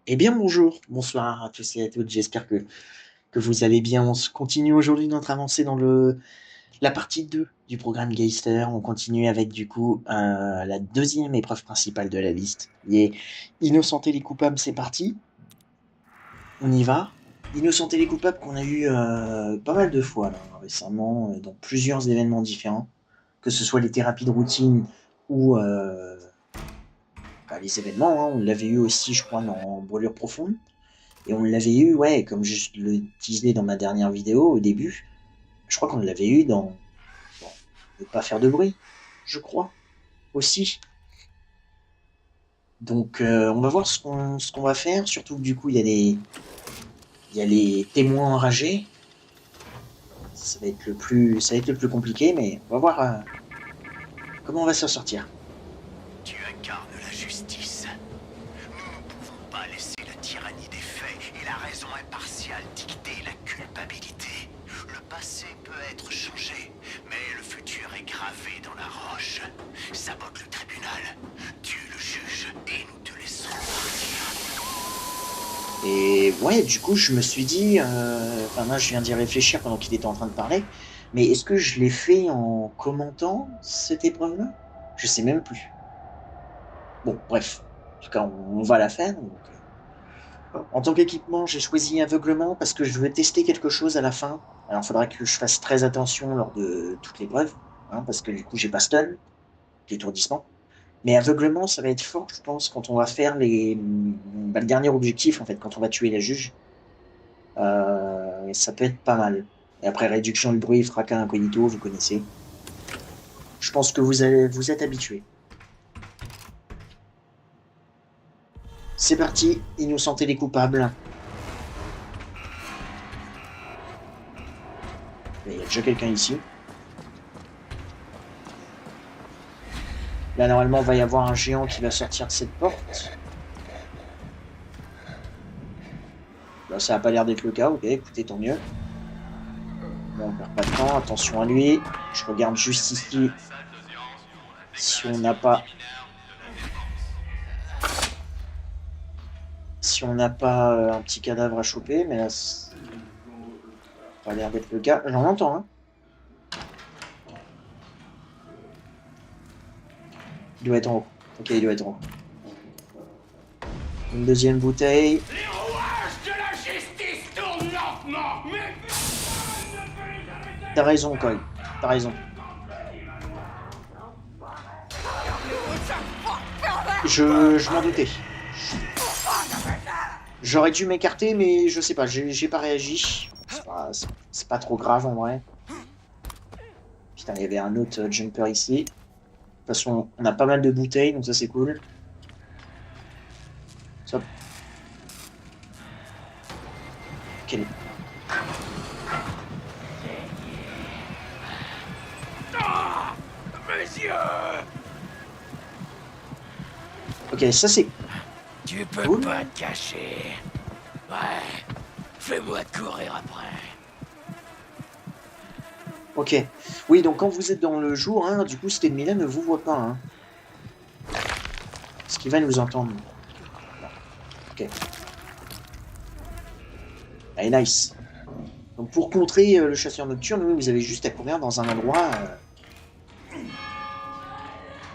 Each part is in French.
Eh bien bonjour, bonsoir à tous et à toutes, j'espère que vous allez bien. On se continue aujourd'hui notre avancée dans la partie 2 du programme Geister. On continue avec du coup la deuxième épreuve principale de la liste, qui est Innocenter les coupables, c'est parti. On y va. Innocenter les coupables qu'on a eu pas mal de fois là, récemment, dans plusieurs événements différents, que ce soit les thérapies de routine ou les événements, hein. On l'avait eu aussi je crois dans Brûlure profonde. Et on l'avait eu, ouais, comme je le disais dans ma dernière vidéo au début, je crois qu'on l'avait eu dans Ne pas faire de bruit, je crois, aussi. Donc on va voir ce qu'on va faire, surtout que du coup il y a les témoins enragés. Ça va être le plus compliqué, mais on va voir comment on va s'en sortir. Tu incarnes la justice. Nous ne pouvons pas laisser la tyrannie des faits et la raison impartiale dicter la culpabilité. Le passé peut être changé, mais le futur est gravé dans la roche. Sabote le tribunal, tue le juge et nous te laisserons partir. Et ouais, du coup, je me suis dit, enfin là, je viens d'y réfléchir pendant qu'il était en train de parler, mais est-ce que je l'ai fait en commentant cette épreuve-là? Je sais même plus. Bon, bref. En tout cas, on va la faire. Donc, en tant qu'équipement, j'ai choisi aveuglement parce que je veux tester quelque chose à la fin. Alors, il faudra que je fasse très attention lors de toute l'épreuve, hein, parce que du coup, j'ai pas stun, l'étourdissement. Mais aveuglement, ça va être fort, je pense, quand on va faire le dernier objectif, en fait, quand on va tuer la juge. Ça peut être pas mal. Et après, réduction du bruit, fracas incognito, vous connaissez. Je pense que vous êtes habitués. C'est parti, innocenter les coupables. Il y a déjà quelqu'un ici. Là, normalement, il va y avoir un géant qui va sortir de cette porte. Là, ça n'a pas l'air d'être le cas. Ok, écoutez, tant mieux. Bon, on perd pas de temps. Attention à lui. Je regarde juste ici si on n'a pas... Si on n'a pas un petit cadavre à choper. Mais là, ça n'a pas l'air d'être le cas. J'en entends, hein. Il doit être en haut. Ok, il doit être en haut. Une deuxième bouteille. Les rouages de la justice tournent lentement, mais personne ne peut les arrêter. T'as raison, Coy. T'as raison. Je m'en doutais. J'aurais dû m'écarter, mais je sais pas, j'ai pas réagi. C'est pas trop grave en vrai. Putain, il y avait un autre jumper ici. De toute façon, on a pas mal de bouteilles, donc ça c'est cool. Hop. Quel... Monsieur! Ok, ça c'est Tu peux cool. pas te cacher. Ouais, fais-moi te courir après. Ok. Oui, donc quand vous êtes dans le jour, hein, du coup, cet ennemi-là ne vous voit pas. Hein. Parce qu'il va nous entendre. Ok. Allez, nice. Donc pour contrer le chasseur nocturne, vous avez juste à courir dans un endroit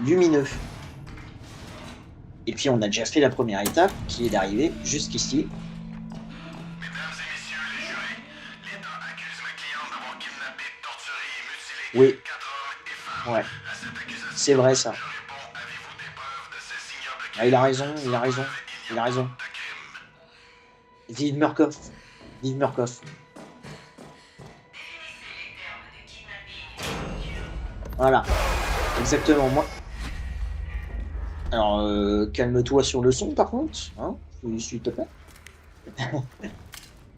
lumineux. Et puis on a déjà fait la première étape, qui est d'arriver jusqu'ici. Mesdames et messieurs les jurés, l'État accuse ma cliente d'avoir kidnappé, torturé et mutilé Oui, 4 hommes et femmes. ouais, À cette accusation, c'est vrai ça. je réponds, avez-vous des preuves de ces ignobles Ah, il a crimes? raison, il a Sans raison, preuve, il il n'y a a raison. pas de crime. Vive Murkoff, vive Murkoff. Voilà, exactement, moi. Alors, calme-toi sur le son par contre, hein, s'il te plaît.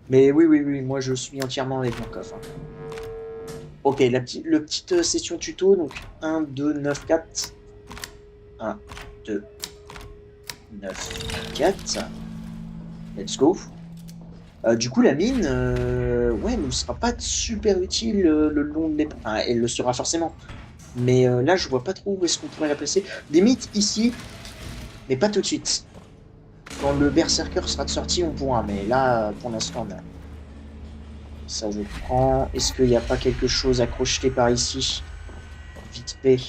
Mais oui, oui, oui, moi je suis entièrement avec Murkoff. Hein. Ok, le petite session tuto, donc 1, 2, 9, 4. 1, 2, 9, 4. Let's go. Du coup, la mine, ouais, ne sera pas super utile le long de l'épreuve. Enfin, elle le sera forcément. Mais là, je vois pas trop où est-ce qu'on pourrait la placer. Limite ici, mais pas tout de suite. Quand le Berserker sera de sortie, on pourra, mais là, pour l'instant, non. Ça, je prends. Est-ce qu'il n'y a pas quelque chose à crocheter par ici? Vite fait.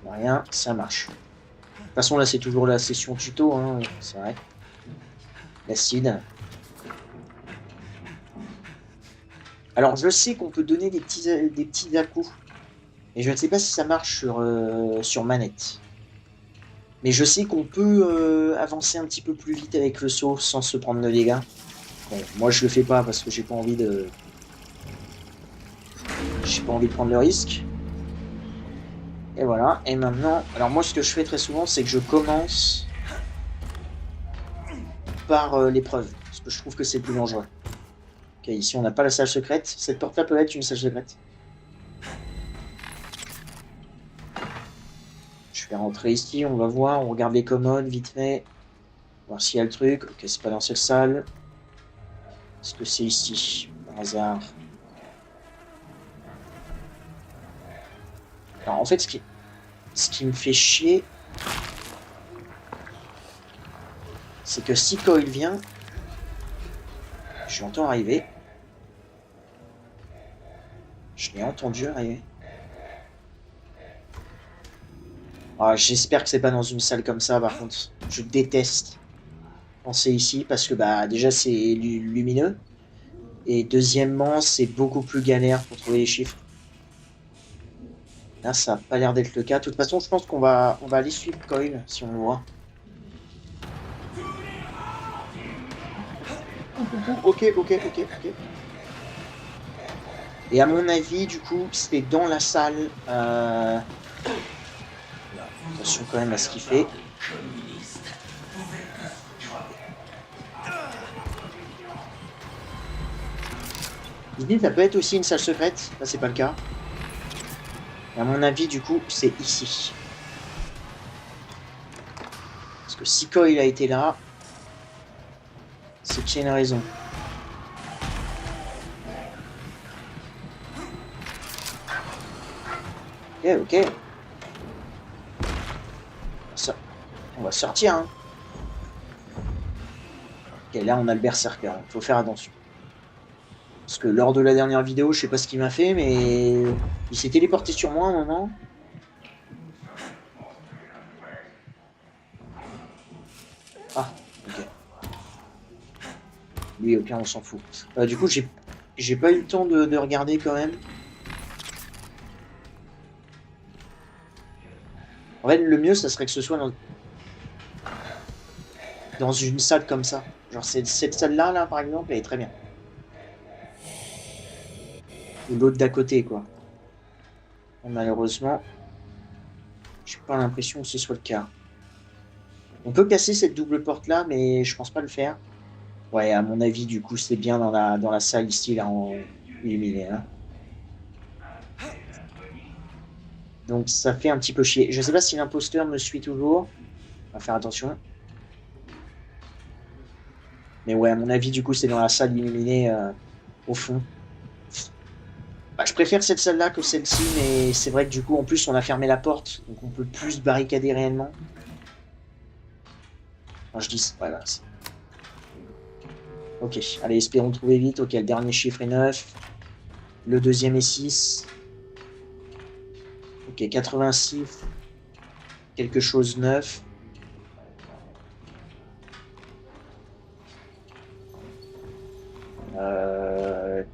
Rien, ça marche. De toute façon, là, c'est toujours la session tuto, hein, c'est vrai. L'acide. Alors, je sais qu'on peut donner des petits à-coups. Et je ne sais pas si ça marche sur manette. Mais je sais qu'on peut avancer un petit peu plus vite avec le saut sans se prendre de dégâts. Bon, moi je le fais pas parce que j'ai pas envie de... J'ai pas envie de prendre le risque. Et voilà. Et maintenant... Alors moi ce que je fais très souvent c'est que je commence par l'épreuve. Parce que je trouve que c'est plus dangereux. Ok, ici on n'a pas la salle secrète. Cette porte là peut être une salle secrète. Je vais rentrer ici, on va voir. On regarde les commodes vite fait. Voir s'il y a le truc. Ok, c'est pas dans cette salle. Est-ce que c'est ici, par hasard? Alors, en fait, ce qui me fait chier, c'est que si Coil vient, je l'entends arriver. Je l'ai entendu arriver. Ah, j'espère que c'est pas dans une salle comme ça, par contre. Je déteste penser ici, parce que bah déjà, c'est lumineux. Et deuxièmement, c'est beaucoup plus galère pour trouver les chiffres. Là, ça n'a pas l'air d'être le cas. De toute façon, je pense on va aller suivre Coil, si on le voit. Ok. Et à mon avis, du coup, c'est dans la salle. Attention quand même à ce qu'il fait. Ici, ça peut être aussi une salle secrète. Là, c'est pas le cas. Et à mon avis, du coup, c'est ici. Parce que si Coil a été là, c'est qu'il y a une raison. Ok. Ça, on va sortir, hein. Ok, là, on a le Berserker. Il faut faire attention. Parce que lors de la dernière vidéo, je sais pas ce qu'il m'a fait, mais il s'est téléporté sur moi à un moment. Ah, ok. Lui, ok, on s'en fout. Du coup, j'ai pas eu le temps de regarder quand même. En fait, le mieux, ça serait que ce soit dans une salle comme ça. Genre, cette salle-là, là, par exemple, elle est très bien. Ou l'autre d'à côté, quoi. Malheureusement, j'ai pas l'impression que ce soit le cas. On peut casser cette double porte-là, mais je pense pas le faire. Ouais, à mon avis, du coup, c'est bien dans la salle ici, là, en illuminé. Hein. Donc, ça fait un petit peu chier. Je sais pas si l'imposteur me suit toujours. On va faire attention. Mais ouais, à mon avis, du coup, c'est dans la salle illuminée au fond. Bah, je préfère cette salle-là que celle-ci, mais c'est vrai que du coup, en plus, on a fermé la porte, donc on peut plus barricader réellement. Enfin, je dis, voilà. Ok, allez, espérons trouver vite. Ok, le dernier chiffre est 9. Le deuxième est 6. Ok, 86. Quelque chose 9. Euh...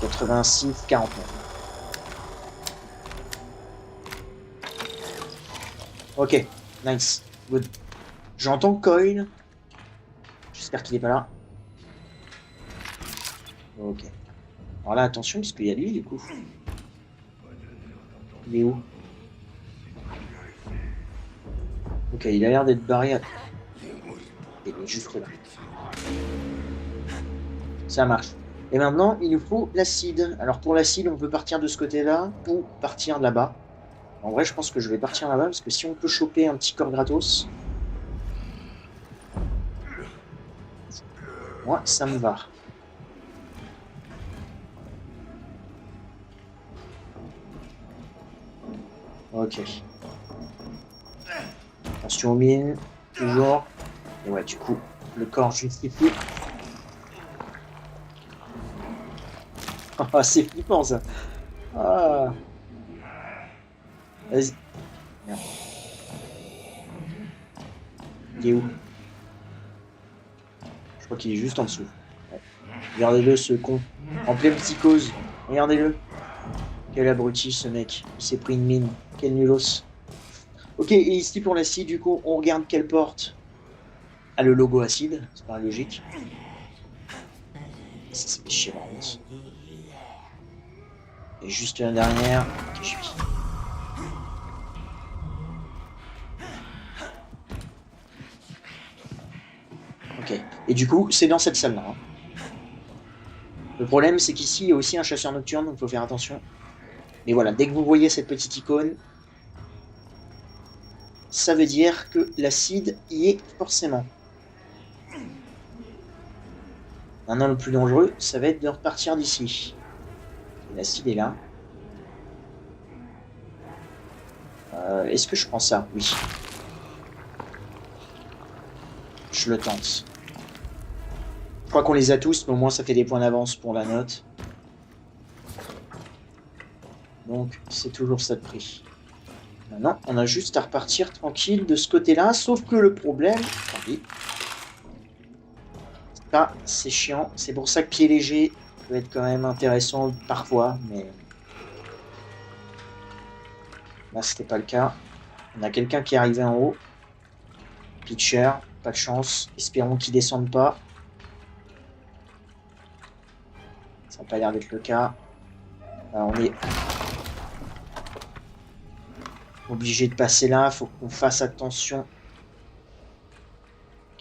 86, 49. Ok, nice, good. J'entends Coil. J'espère qu'il est pas là. Ok. Alors là, attention, parce qu'il y a lui, du coup. Il est où? Ok, il a l'air d'être barré. Il est juste là. Ça marche. Et maintenant, il nous faut l'acide. Alors pour l'acide, on peut partir de ce côté-là ou partir de là-bas. En vrai, je pense que je vais partir là-bas parce que si on peut choper un petit corps gratos, moi, ça me va. Ok. Attention aux mines, toujours. Et ouais, du coup, le corps justifie. Ah, c'est flippant ça. Ah. Vas-y. Merde. Il est où? Je crois qu'il est juste en dessous. Ouais. Regardez-le, ce con. En pleine psychose. Regardez-le. Quel abruti, ce mec. Il s'est pris une mine. Quel nulos. Ok, et ici pour l'acide, du coup, on regarde quelle porte a le logo acide. C'est pas logique. Ça, c'est chier, par contre. Et juste la dernière. Ok, je suis. Ok. Et du coup, c'est dans cette salle-là. Hein. Le problème, c'est qu'ici, il y a aussi un chasseur nocturne, donc il faut faire attention. Mais voilà, dès que vous voyez cette petite icône, ça veut dire que l'acide y est forcément. Maintenant, le plus dangereux, ça va être de repartir d'ici. L'acide est là. Est-ce que je prends ça? Oui. Je le tente. Je crois qu'on les a tous, mais au moins ça fait des points d'avance pour la note. Donc, c'est toujours ça de prix. Maintenant, on a juste à repartir tranquille de ce côté-là, sauf que le problème... Attendez. Ça, c'est chiant. C'est pour ça que pied léger peut être quand même intéressant parfois, mais... Là, c'était pas le cas. On a quelqu'un qui est arrivé en haut. Pitcher, pas de chance. Espérons qu'il descende pas. Ça n'a pas l'air d'être le cas. Alors, on est obligé de passer là. Faut qu'on fasse attention.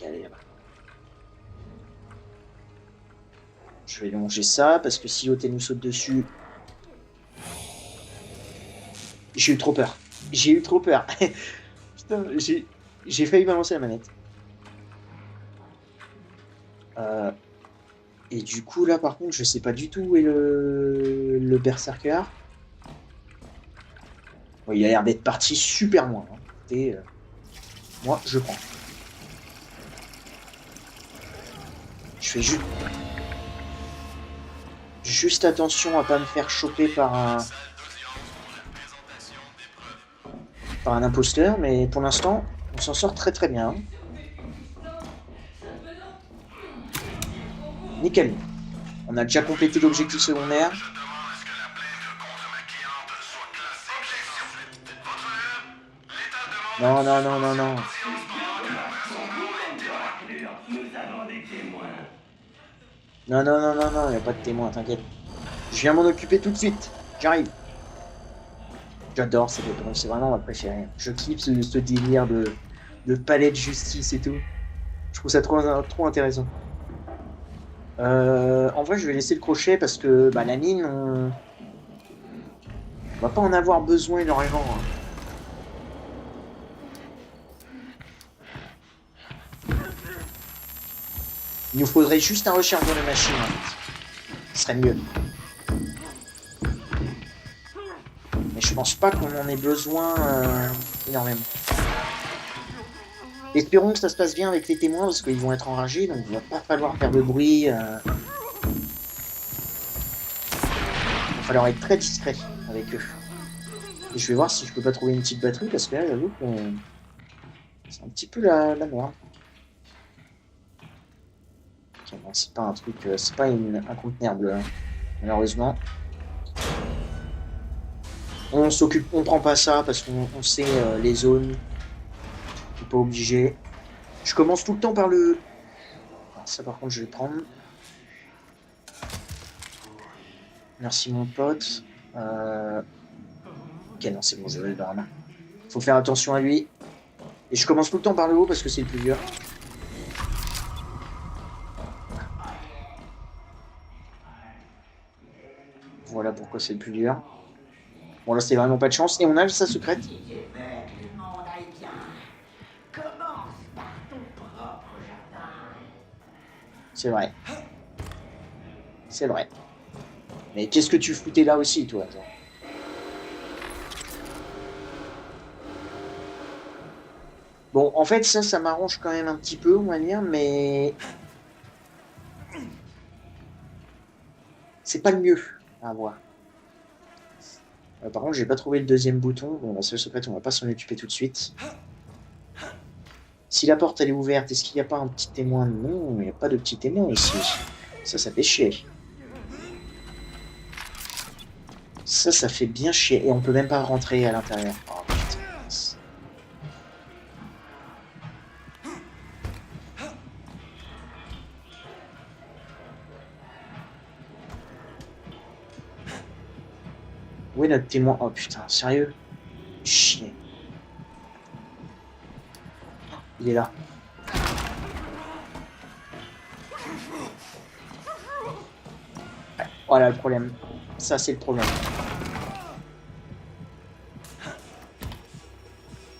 Allez, là-bas. Je vais longer ça parce que si l'hôtel nous saute dessus. J'ai eu trop peur. J'ai eu trop peur. Putain, j'ai failli balancer la manette. Et du coup, là, par contre, je sais pas du tout où est le berserker. Bon, il a l'air d'être parti super loin. Hein. Et, moi, je prends. Je fais juste attention à pas me faire choper par un imposteur, mais pour l'instant, on s'en sort très très bien. Nickel. On a déjà complété l'objectif secondaire. Non, non, non, non, non. Non, non, non, non, non, il n'y a pas de témoin, t'inquiète. Je viens m'en occuper tout de suite. J'arrive. J'adore ces décors, c'est vraiment ma préférée. Je kiffe ce délire de palais de justice et tout. Je trouve ça trop intéressant. En vrai, je vais laisser le crochet parce que bah, la mine, on va pas en avoir besoin énormément. Hein. Il nous faudrait juste un rechargeur de machine. En fait. Ce serait mieux. Mais je pense pas qu'on en ait besoin énormément. Espérons que ça se passe bien avec les témoins parce qu'ils vont être enragés, donc il va pas falloir faire de bruit. Il va falloir être très discret avec eux. Et je vais voir si je peux pas trouver une petite batterie parce que là j'avoue que c'est un petit peu la merde. Okay, bon, c'est pas un truc, c'est pas un conteneur bleu, hein, malheureusement. On s'occupe, on prend pas ça parce qu'on sait les zones. On n'est pas obligé. Je commence tout le temps par le. Alors, ça par contre je vais prendre. Merci mon pote. Ok non c'est bon, je vais dans la main. Faut faire attention à lui. Et je commence tout le temps par le haut parce que c'est le plus dur. Voilà pourquoi c'est le plus dur. Bon là c'est vraiment pas de chance. Et on a sa secrète. C'est vrai. C'est vrai. Mais qu'est-ce que tu foutais là aussi, toi genre. Bon, en fait, ça m'arrange quand même un petit peu, on va dire, mais c'est pas le mieux à avoir. Par contre, j'ai pas trouvé le deuxième bouton. Bon, la seule secrète, on va pas s'en occuper tout de suite. Si la porte elle est ouverte, est-ce qu'il n'y a pas un petit témoin? Non, il n'y a pas de petit témoin ici. Ça fait chier. Ça fait bien chier. Et on peut même pas rentrer à l'intérieur. Oh, putain. Où est notre témoin? Oh putain, sérieux? Chier. Il est là. Ouais, voilà le problème. Ça, c'est le problème.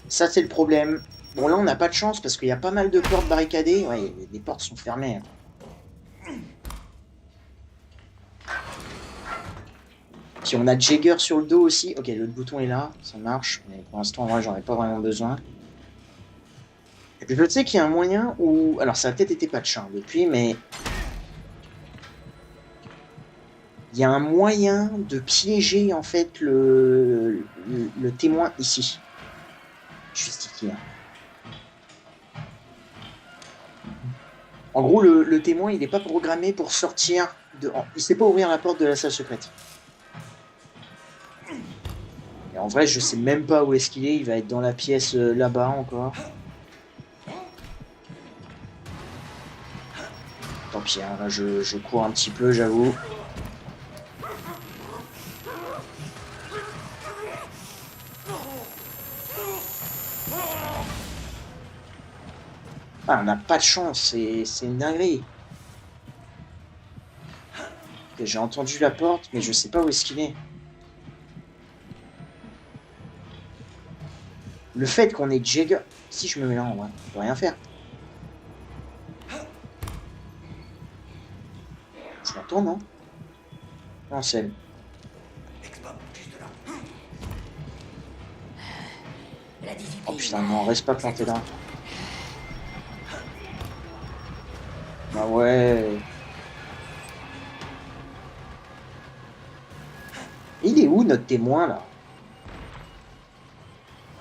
Ça, c'est le problème. Bon, là, on n'a pas de chance parce qu'il y a pas mal de portes barricadées. Ouais, les portes sont fermées. Puis on a Jagger sur le dos aussi. Ok, l'autre bouton est là, ça marche. Mais pour l'instant, moi, j'en ai pas vraiment besoin. Et puis je sais qu'il y a un moyen où... Alors, ça a peut-être été patché depuis, mais... Il y a un moyen de piéger, en fait, le témoin ici. Juste ici. En gros, le témoin, il n'est pas programmé pour sortir de... Il ne sait pas ouvrir la porte de la salle secrète. Et en vrai, je sais même pas où est-ce qu'il est. Il va être dans la pièce là-bas encore. Tant pis, hein, là je cours un petit peu, j'avoue. Ah, on n'a pas de chance, c'est une dinguerie. J'ai entendu la porte, mais je sais pas où est-ce qu'il est. Le fait qu'on ait Jagger... Si je me mets là, en vrai, on peut rien faire. Je l'entends, non? Non, c'est elle. Oh putain, non, reste pas planté là. Bah ouais. Il est où notre témoin là?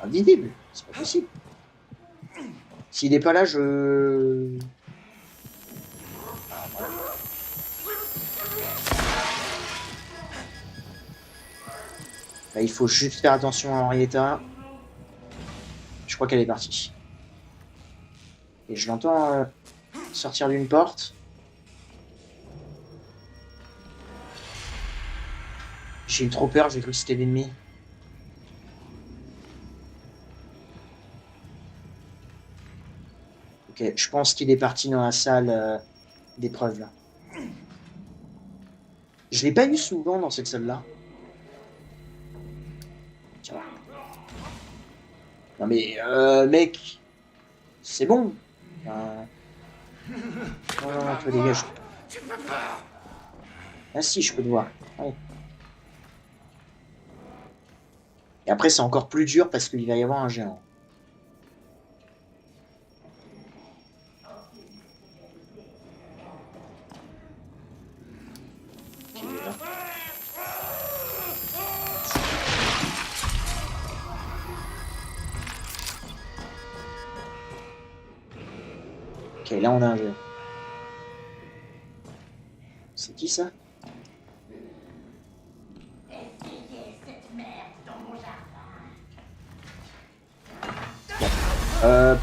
Invisible, c'est pas possible. S'il est pas là, je... Ah, voilà. Là, il faut juste faire attention à Henrietta. Je crois qu'elle est partie. Et je l'entends sortir d'une porte. J'ai eu trop peur, j'ai cru que c'était l'ennemi. Ok, je pense qu'il est parti dans la salle d'épreuve là. Je l'ai pas eu souvent dans cette salle-là. Tiens. Non mais, mec, c'est bon. Non, non, toi dégage. Ah si, je peux te voir. Ouais. Et après, c'est encore plus dur parce qu'il va y avoir un géant. Ok, là on a un géant. C'est qui ça?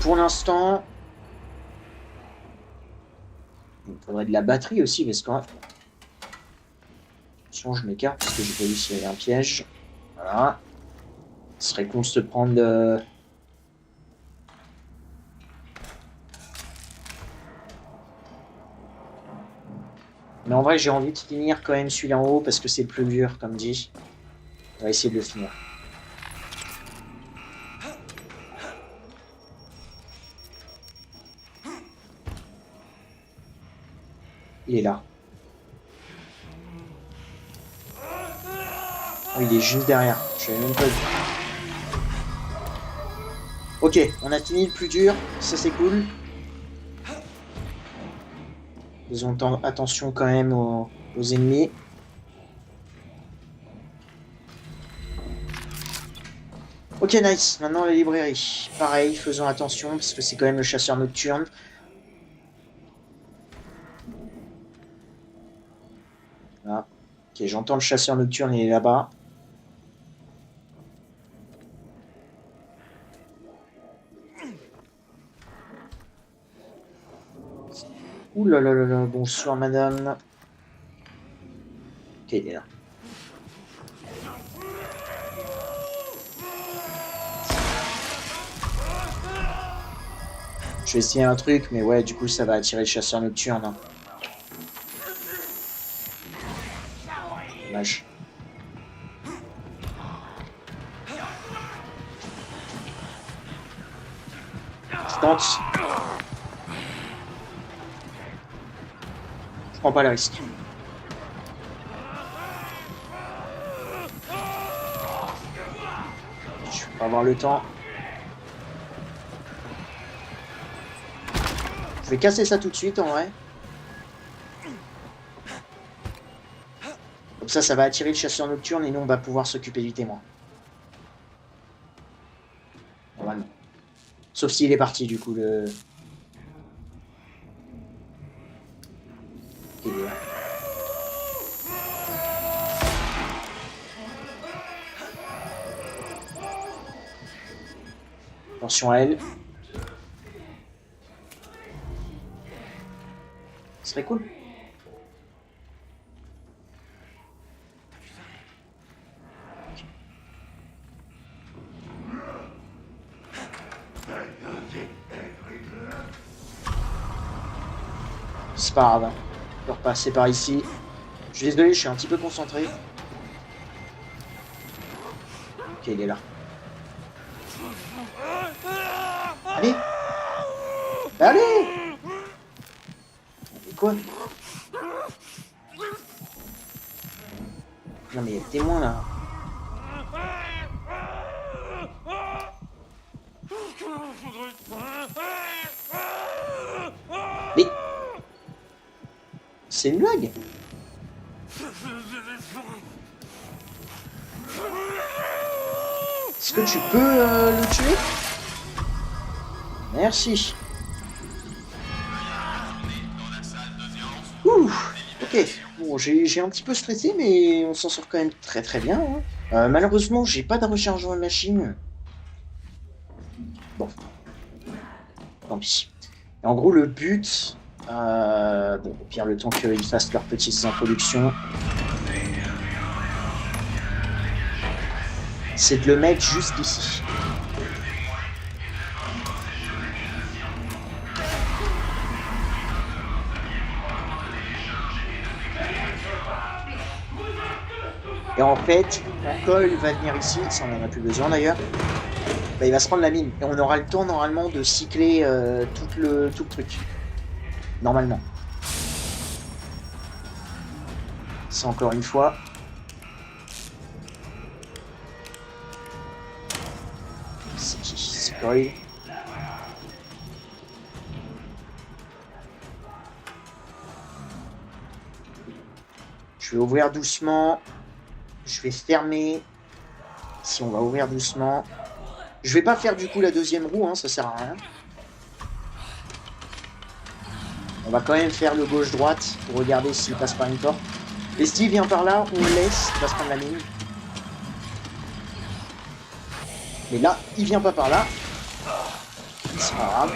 Pour l'instant, il faudrait de la batterie aussi, parce que... Attention, je m'écarte parce que j'ai pas vu s'il y avait un piège. Voilà. Ce serait con de se prendre de... Mais en vrai, j'ai envie de finir quand même celui-là en haut parce que c'est le plus dur, comme dit. On va essayer de le finir. Il est là. Oh, il est juste derrière. Je savais même pas vu. Ok, on a fini le plus dur, ça c'est cool. Faisons attention quand même aux ennemis. Ok, nice. Maintenant la librairie. Pareil, faisons attention parce que c'est quand même le chasseur nocturne. Là. Ok, j'entends le chasseur nocturne, il est là-bas. Ouh là là là là, bonsoir madame. Ok, il est là. Je vais essayer un truc, mais ouais, du coup, ça va attirer le chasseur nocturne. Hein. Dommage. Je tente. Je prends pas le risque. Je vais pas avoir le temps. Je vais casser ça tout de suite, en vrai. Comme ça va attirer le chasseur nocturne et nous, on va pouvoir s'occuper du témoin. Normalement. Sauf s'il est parti, du coup, le... Il est là. Attention à elle. Ce serait cool. C'est pas grave. Je peux repasser par ici. Je suis désolé, je suis un petit peu concentré. Ok, il est là. Allez! Allez! Et quoi? Non mais il y a le témoin là. Mais... C'est une blague? Est-ce que tu peux le tuer? Merci. Ouh, ok. Bon, j'ai un petit peu stressé, mais on s'en sort quand même très très bien. Hein. Malheureusement, j'ai pas de rechargement de machine. Bon. Tant pis. Et en gros, le but... bon, au pire, le temps qu'ils fassent leurs petites introductions... c'est de le mettre juste ici. Et en fait, quand Cole va venir ici, ça on en a plus besoin d'ailleurs, bah, il va se prendre la mine. Et on aura le temps normalement de cycler tout le truc. Normalement. C'est encore une fois. C'est qui? C'est Cole. Je vais ouvrir doucement. Je vais fermer. Si on va ouvrir doucement. Je vais pas faire du coup la deuxième roue, hein, ça sert à rien. On va quand même faire le gauche-droite pour regarder s'il passe par une porte. Et Steve vient par là, on le laisse, il va se prendre la mine. Mais là, il vient pas par là. C'est pas grave.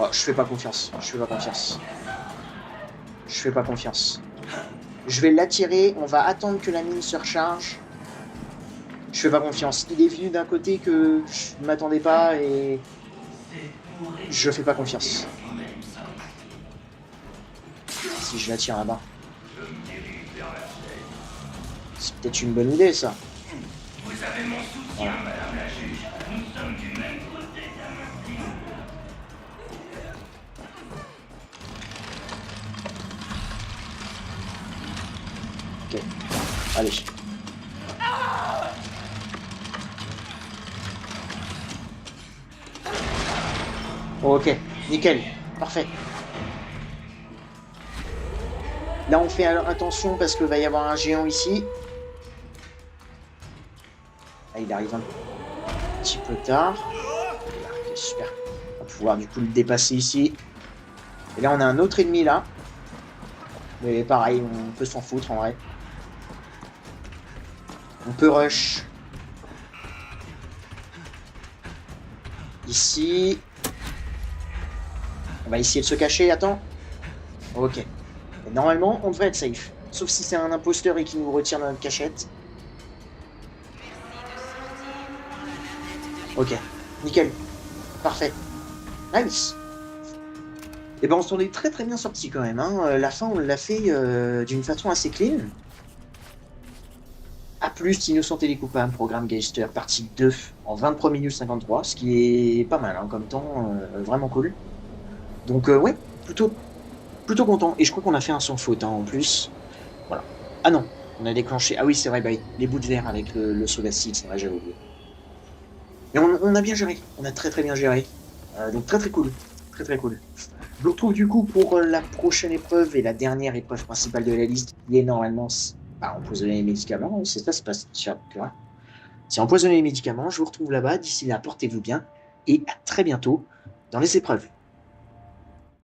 Oh, je fais pas confiance. Je fais pas confiance. Je fais pas confiance. Je vais l'attirer. On va attendre que la mine se recharge. Je fais pas confiance. Il est venu d'un côté que je ne m'attendais pas et je fais pas confiance. Si je l'attire là-bas. C'est peut-être une bonne idée, ça. Voilà. Ok. Allez. Ok, nickel, parfait. Là, on fait attention parce qu'il va y avoir un géant ici. Ah, il arrive un petit peu tard. Ok, super. On va pouvoir du coup le dépasser ici. Et là, on a un autre ennemi là. Mais pareil, on peut s'en foutre en vrai. On peut rush. Ici. On va essayer de se cacher, attends. Ok. Et normalement, on devrait être safe. Sauf si c'est un imposteur et qu'il nous retire notre cachette. Ok. Nickel. Parfait. Nice. Et ben on s'en est très très bien sorti quand même. Hein. La fin, on l'a fait d'une façon assez clean. A plus, Innocent et les coupables, programme Geister, partie 2, en 23 minutes 53, ce qui est pas mal hein, comme temps, vraiment cool. Donc ouais, plutôt content. Et je crois qu'on a fait un sans faute hein, en plus. Voilà. Ah non, on a déclenché. Ah oui, c'est vrai, bah, les bouts de verre avec le soda acide, c'est vrai, j'avais oublié. Et on a bien géré, on a très très bien géré. Donc très très cool. Très très cool. Je vous retrouve du coup pour la prochaine épreuve et la dernière épreuve principale de la liste, qui est normalement empoisonner les médicaments. C'est ça, c'est pas c'est empoisonner les médicaments. Je vous retrouve là-bas. D'ici là, portez-vous bien et à très bientôt dans les épreuves.